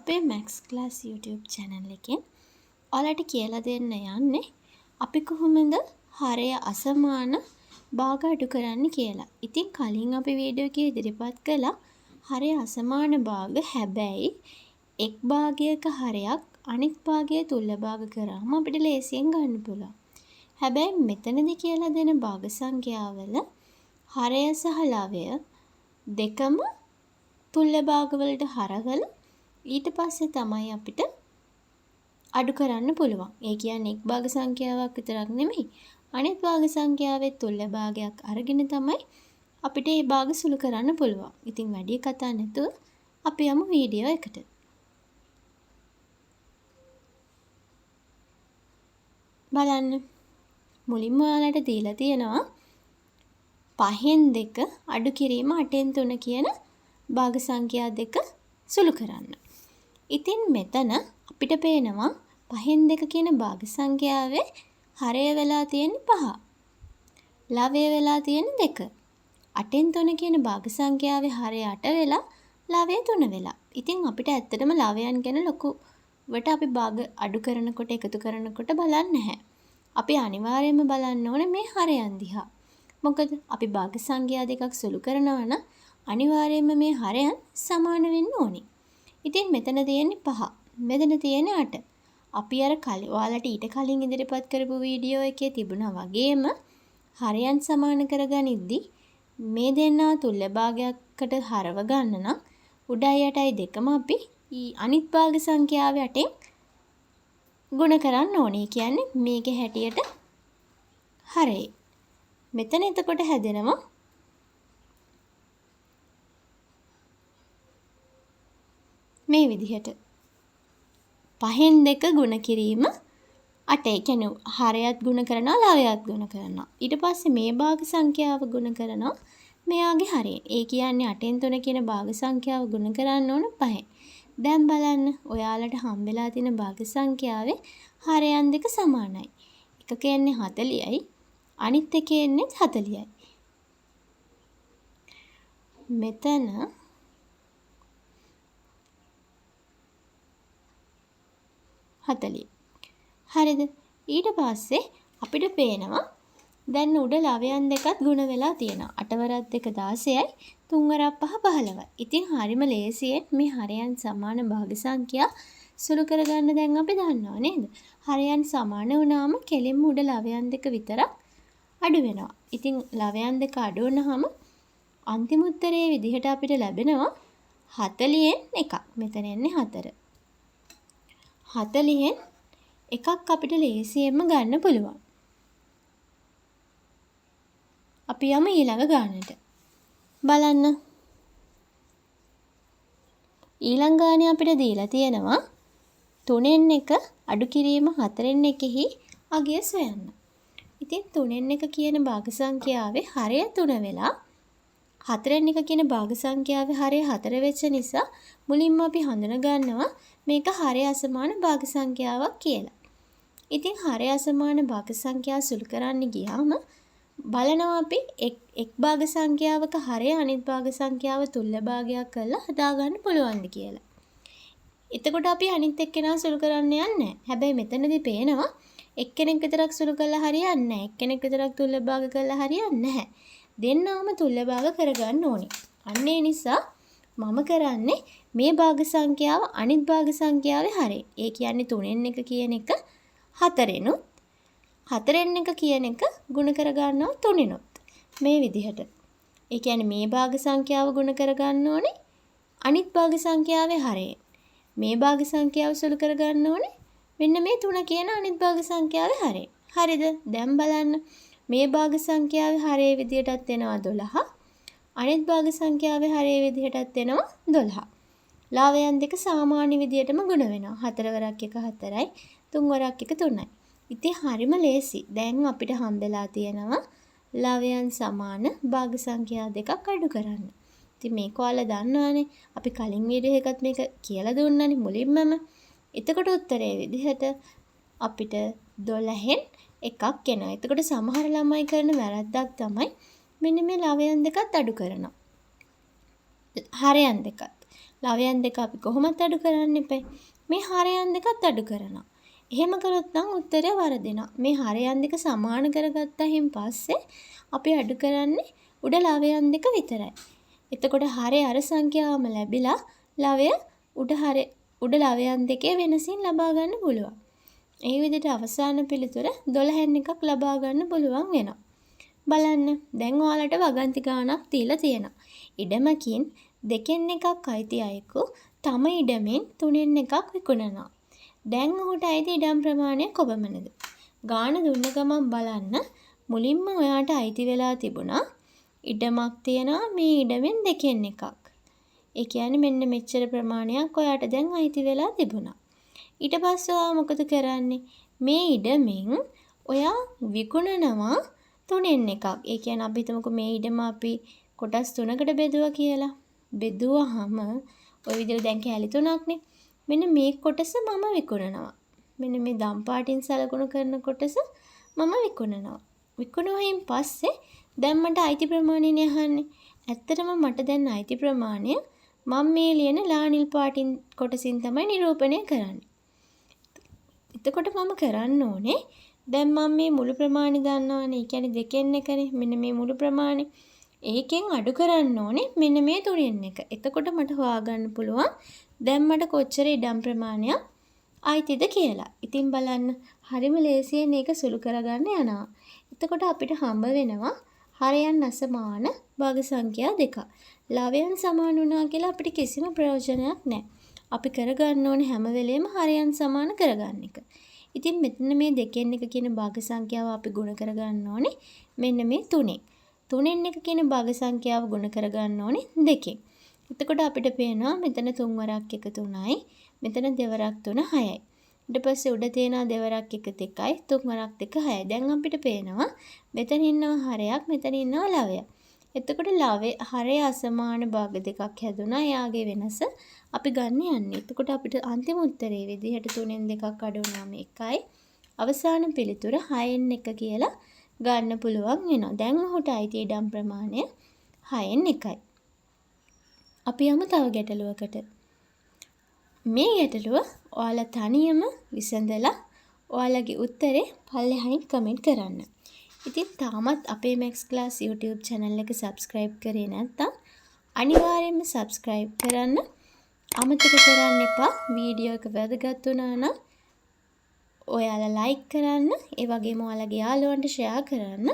අපේ Max Class YouTube channel එකෙන් ඔයාලට කියලා දෙන්න යන්නේ අපි කොහොමද හරය අසමාන භාග අඩු කරන්න කියලා. ඉතින් කලින් අපි වීඩියෝ එකේ ඉදිරිපත් කළා හරය අසමාන භාග. හැබැයි එක් භාගයක හරයක් අනෙක් භාගයේ තුල්ල භාග කරාම අපිට ලේසියෙන් ගන්න පුළුවන්. හැබැයි මෙතනදී කියලා දෙන භාග සංඛ්‍යාවල හරය සහ ලවය දෙකම තුල්ල භාගවලට හරවල ඊට පස්සේ තමයි අපිට අඩු කරන්න පුළුවන්. ඒ කියන්නේ එක් භාග සංඛ්‍යාවක් විතරක් නෙමෙයි අනෙක් භාග සංඛ්‍යාවේ තුල්ල භාගයක් අරගෙන තමයි අපිට මේ භාග සුළු කරන්න පුළුවන්. ඉතින් වැඩි කතා නැතුව අපි යමු වීඩියෝ එකට. බලන්න. මුලින්ම ඔයාලට දීලා තියෙනවා 5න් 2 අඩු කිරීම 8න් 3 කියන භාග සංඛ්‍යා දෙක සුළු කරන්න. ඉතින් මෙතන අපිට පේනවා 5න් 2 කියන භාග සංඛ්‍යාවේ හරය වෙලා තියෙන්නේ 5. ලවය වෙලා තියෙන්නේ 2. 8න් 3 කියන භාග සංඛ්‍යාවේ හරය 8 වෙලා ලවය 3 වෙලා. ඉතින් අපිට ඇත්තටම ලවයන් ගැන ලොකුවට අපි භාග අඩු කරනකොට එකතු කරනකොට බලන්නේ නැහැ. අපි අනිවාර්යයෙන්ම බලන්න ඕනේ මේ හරයන් දිහා. මොකද අපි භාග සංඛ්‍යා දෙකක් සුළු කරනවා නම් අනිවාර්යයෙන්ම මේ හරයන් සමාන වෙන්න ඕනේ. ඉතින් මෙතන තියෙන්නේ 5. මෙතන තියෙන්නේ 8. අපි අර ඔයාලට ඊට කලින් ඉදිරිපත් කරපු වීඩියෝ එකේ තිබුණා වගේම හරයන් සමාන කරගනිද්දි මේ දෙන්නා තුල්ල භාගයකට හරව ගන්න නම් උඩයි යටයි දෙකම අපි අනිත් භාග සංඛ්‍යාව 8න් ගුණ කරන්න ඕනේ. කියන්නේ මේකේ හැටියට හරේ. මෙතන එතකොට හැදෙනවා මේ විදිහට 5න් 2 ගුණ කිරීම 8. ඒ කියන්නේ හරයත් ගුණ කරනවා ලවයත් ගුණ කරනවා. ඊට පස්සේ මේ භාග සංඛ්‍යාව ගුණ කරනවා මෙයාගේ හරයෙන්. ඒ කියන්නේ 8න් 3 කියන භාග සංඛ්‍යාව ගුණ කරන්න ඕන 5න්. දැන් බලන්න ඔයාලට හම්බෙලා තියෙන භාග සංඛ්‍යාවේ හරයන් දෙක සමානයි. එකක එන්නේ 40යි අනිත් එකේ එන්නේ 40යි. මෙතන හරිද? ඊට පස්සේ අපිට පේනවා දැන් උඩ ලවයන් දෙකත් ගුණ වෙලා තියෙනවා. 8 වරක් 2 16යි 3 වරක් 5 15යි. ඉතින් හරිම ලේසියෙන් මේ හරයන් සමාන භාග සංඛ්‍යා සුළු කරගන්න දැන් අපි දන්නවා නේද? හරයන් සමාන වුණාම කෙලින්ම උඩ ලවයන් දෙක විතරක් අඩු වෙනවා. ඉතින් ලවයන් දෙක අඩු වුණාම අන්තිම උත්තරයේ විදිහට අපිට ලැබෙනවා 40න් එකක්. මෙතන එන්නේ 4. 40න් එකක් අපිට ලේසියෙන්ම ගන්න පුළුවන්. අපි යමු ඊළඟ ගානට. බලන්න. ඊළඟ ගානේ අපිට දීලා තියෙනවා 3න් 1 අඩු කිරීම 4න් 1 අගය සොයන්න. ඉතින් 3න් 1 කියන භාග සංඛ්‍යාවේ හරය 3 වෙලා 4න් 1 කියන භාග සංඛ්‍යාවේ හරය 4 වෙච්ච නිසා මුලින්ම අපි හඳුන ගන්නවා මේක හරය අසමාන භාග සංඛ්‍යාවක් කියලා. ඉතින් හරය අසමාන භාග සංඛ්‍යා සුළු කරන්න ගියාම බලනවා අපි එක් භාග සංඛ්‍යාවක හරය අනිත් භාග සංඛ්‍යාව තුල්ල භාගයක් කරලා හදාගන්න පුළුවන්ද කියලා. එතකොට අපි අනිත් එක්කෙනා සුළු කරන්න යන්නේ නැහැ. හැබැයි මෙතනදී පේනවා එක්කෙනෙක් විතරක් සුළු කළා හරියන්නේ නැහැ. එක්කෙනෙක් විතරක් තුල්ල භාග කළා හරියන්නේ නැහැ. දෙන්නාම තුල්ල භාග කරගන්න ඕනේ. අන්න ඒ නිසා මම කරන්නේ මේ භාග සංඛ්‍යාව අනිත් භාග සංඛ්‍යාවේ හරය. ඒ කියන්නේ 3න් 1 කියන එක 4ෙනුත් 4න් 1 කියන එක ගුණ කරගන්නවා 3ෙනුත්. මේ විදිහට. ඒ කියන්නේ මේ භාග සංඛ්‍යාව ගුණ කරගන්න ඕනේ අනිත් භාග සංඛ්‍යාවේ හරයෙන්. මේ භාග සංඛ්‍යාව සුළු කරගන්න ඕනේ මෙන්න මේ 3 කියන අනිත් භාග සංඛ්‍යාවේ හරයෙන්. හරිද? දැන් බලන්න. මේ භාග සංඛ්‍යාවේ හරයේ විදිහටත් එනවා 12. අනිත් භාග සංඛ්‍යාවේ හරයේ විදිහටත් එනවා 12. ලවයන් දෙක සාමාන්‍ය විදිහටම ගුණ වෙනවා. 4 වරක් 1 4යි 3 වරක් 1 3යි. ඉතින් හරිම ලේසි. දැන් අපිට හම්බෙලා තියෙනවා ලවයන් සමාන භාග සංඛ්‍යා දෙකක් අඩු කරන්න. ඉතින් මේක ඔයාලා දන්නවනේ. අපි කලින් වීඩියෝ එකත් මේක කියලා දුන්නානේ මුලින්මම. එතකොට උත්තරේ විදිහට අපිට 12න් එකක් එනවා. එතකොට සමහර ළමයි කරන වැරද්දක් තමයි මෙන්න මේ ලවයන් දෙකත් අඩු කරනවා. හරයන් දෙකත්. ලවයන් දෙක අපි කොහොමත් අඩු කරන්න එපා. මේ හරයන් දෙකත් අඩු කරනවා. එහෙම කරොත් නම් උත්තරය වරදිනවා. මේ හරයන් දෙක සමාන කරගත්තයින් පස්සේ අපි අඩු කරන්නේ උඩ ලවයන් දෙක විතරයි. එතකොට හරය අර සංඛ්‍යාවම ලැබිලා ලවය උඩ ලවයන් දෙකේ වෙනසින් ලබා ගන්න පුළුවන්. ඒ විදිහට අවසාන පිළිතුර 12න් එකක් ලබා ගන්න පුළුවන් වෙනවා. බලන්න දැන් ඔයාලට වගන්ති ගාණක් දීලා තියෙනවා. ඉඩමකින් දෙකෙන් එකක් අයිති අයෙකු තම ඉඩමෙන් තුනෙන් එකක් විකුණනවා. දැන් ඔහුට අයිති ඉඩම් ප්‍රමාණය කොපමණද? ගාණ දුන්න ගමන් බලන්න මුලින්ම ඔයාට අයිති වෙලා තිබුණා ඉඩමක් තියෙනවා මේ ඉඩමෙන් දෙකෙන් එකක්. ඒ කියන්නේ මෙන්න මෙච්චර ප්‍රමාණයක් ඔයාට දැන් අයිති වෙලා තිබුණා. ඊට පස්සේ ඔයා මොකද කරන්නේ? මේ ඉඩමෙන් ඔයා විකුණනවා තුනෙන් එකක්. ඒ කියන්නේ අපි හිතමුකෝ මේ ඉඩම අපි කොටස් 3කට බෙදුවා කියලා. බෙදුවාම ওই විදිහට දැන් කැලි 3ක්නේ. මෙන්න මේ කොටස මම විකුණනවා. මෙන්න මේ දම් පාටින් සලකුණු කරන කොටස මම විකුණනවා. විකුණුවයින් පස්සේ දැන් මට අයිති ප්‍රමාණයනේ අහන්නේ. ඇත්තටම මට දැන් අයිති ප්‍රමාණය මම මේ ලියන ලා නිල් පාටින් කොටසින් තමයි නිරූපණය කරන්නේ. එතකොට මම කරන්න ඕනේ දැන් මම මේ මුළු ප්‍රමාණය දන්නවනේ. ඒ කියන්නේ දෙකෙන් එකනේ. මෙන්න මේ මුළු ප්‍රමාණය. ඒකෙන් අඩු කරන්න ඕනේ මෙන්න මේ තුනෙන් එක. එතකොට මට හොයාගන්න පුළුවන් දැන් මට කොච්චර ඉඩම් ප්‍රමාණයක් අයිතිද කියලා. ඉතින් බලන්න හරිම ලේසියෙන් මේක සුළු කරගන්න යනවා. එතකොට අපිට හම්බ වෙනවා හරයන් අසමාන භාග සංඛ්‍යා දෙකක්. ලවයන් සමාන වුණා කියලා අපිට කිසිම ප්‍රයෝජනයක් නැහැ. අපි කරගන්න ඕනේ හැම වෙලේම හරයන් සමාන කරගන්න එක. ඉතින් මෙතන මේ දෙකෙන් එක කියන භාග සංඛ්‍යාව අපි ගුණ කරගන්න ඕනේ මෙන්න මේ තුනෙන්. තුනෙන් එක කියන භාග සංඛ්‍යාව ගුණ කරගන්න ඕනේ දෙකෙන්. එතකොට අපිට පේනවා මෙතන 3 වරක් 1 3යි. මෙතන දෙවරක් 3 6යි. ඊට පස්සේ උඩ තියෙනවා දෙවරක් 1 2යි. 3 වරක් 2 6යි. දැන් අපිට පේනවා මෙතන ඉන්නවා හරයක් මෙතන ඉන්නවා ලවයක්. එතකොට හරය අසමාන භාග දෙකක් හැදුනා. එයාගේ වෙනස අපි ගන්න යන්නේ. එතකොට අපිට අන්තිම උත්තරේ විදිහට 3න් 2ක් අඩු වුණාම 1යි. අවසාන පිළිතුර 6න් 1 කියලා ගන්න පුළුවන් වෙනවා. දැන් ඔහුට අයිති ඉඩම් ප්‍රමාණය 6න් 1යි. අපි යමු තව ගැටලුවකට. මේ ගැටලුව ඔයාලා තනියම විසඳලා ඔයාලගේ උත්තරේ පල්ලෙහායින් කමෙන්ට් කරන්න. ඉතින් තාමත් අපේ Max Class YouTube channel එක subscribe කරේ නැත්නම් අනිවාර්යයෙන්ම subscribe කරන්න. අමතක කරන්න එපා. වීඩියෝ එක වැදගත් වුණා නම් ඔයාලා like කරන්න. ඒ වගේම ඔයාලගේ යාළුවන්ට share කරන්න.